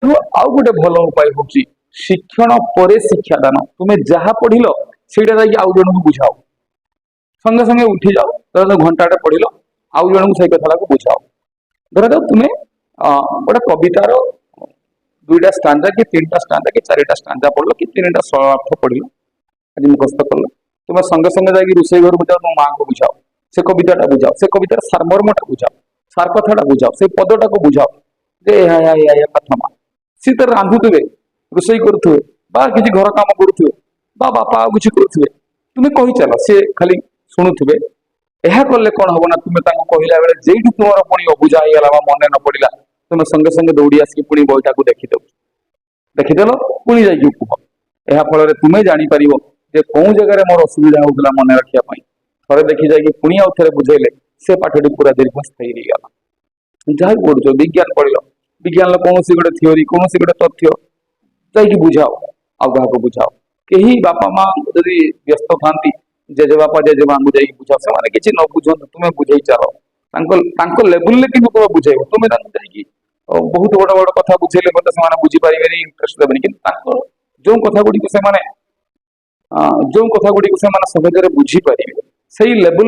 तो आउ गोटे भल उपाय हूँ शिक्षण पर शिक्षादान। तुम्हें जहाँ पढ़िल से आउ जन को बुझाओ, संगे संगे उठी जाओ, धर घंटाटे पढ़िल आउ जन को से कथा बुझाओ। धर जाओ तुम्हें गोटे कवितार दुईटा स्टांजा कि तीन स्टांजा कि चारिटा स्टांजा पढ़ल कि तीन सरलार्थ पढ़िल, आज मुखस्त कल, तुम्हें संगे संगे जाकि रोषेई घर को जाओ, तुम माँ को बुझाओ से कविताटा बुझाओ, से कवितार सारमर्मटा बुझाओ, सार कथाटा बुझाओ, से पदटा को बुझाओ जे या कथा माँ सी तो रांधुवे रोषेई करुवे कि घर कम करुवे बापा किसी करुवे, तुम्हें कही चल सी खाली शुणुवे। यह कले कौन हम ना तुम्हें कहला बेले जेठी तुम पुणी अबुझा होगा मन न पड़ा तुम्हें संगे संगे दौड़ी आसिक पुणी बईटा को देखीदेल पुणी जा कह यह फल तुम्हें जापर जे कौ जगह मोर असुविधा होगा मन रखापी थे देखी जाकि पुणी आउ थे बुझेले से पाठटी पूरा दीर्घस्थायी होगा। जहाँ भी पढ़ुच विज्ञान पढ़ल विज्ञान कौन गोटे थियोरी कौन गोटे तथ्य जाकि बुझाओ आउ क्या बुझाओ। कहीं बापा माँ जदि व्यस्त था जेजे बापा जेजे माँ को जाकि बुझाओ से किसी न बुझे तुम्हें बुझे चल लेवल तुम बुझेब तुम्हें जाकि बहुत बड़ बड़ कथा बुझेले मत बुझीपारे इंटरेस्ट देवे कि जो कथा गुड़ी जो कथा गुड़ी सहजरे बुझीपारे से लेवल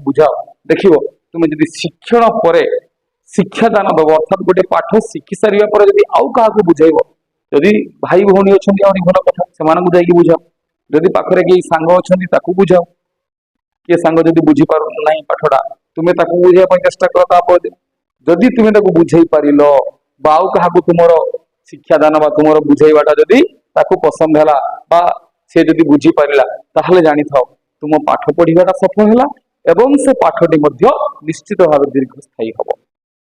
बुझाओ। देख तुम्हें जब शिक्षण पर शिक्षादान दब अर्थात गोटे पाठ शिखी सारा पर आउ क्या बुझेब जदि भाई भौणी अच्छा भल कथा से बुझाओ, जदि पाखे कई सांग अच्छा बुझाओ, किए सांग जदि बुझी पार ना पाठटा तुम्हें बुझाई चेष्टा कर। जदि तुम्हें बुझे पार आउ क्या तुम शिक्षादान तुम बुझेबाटा जदि पसंद है से जदि बुझी पारा ताहले जानी था तुम पाठ पढ़ाटा सफल है एवं से पाठटी निश्चित भाव दीर्घस्थायी हम।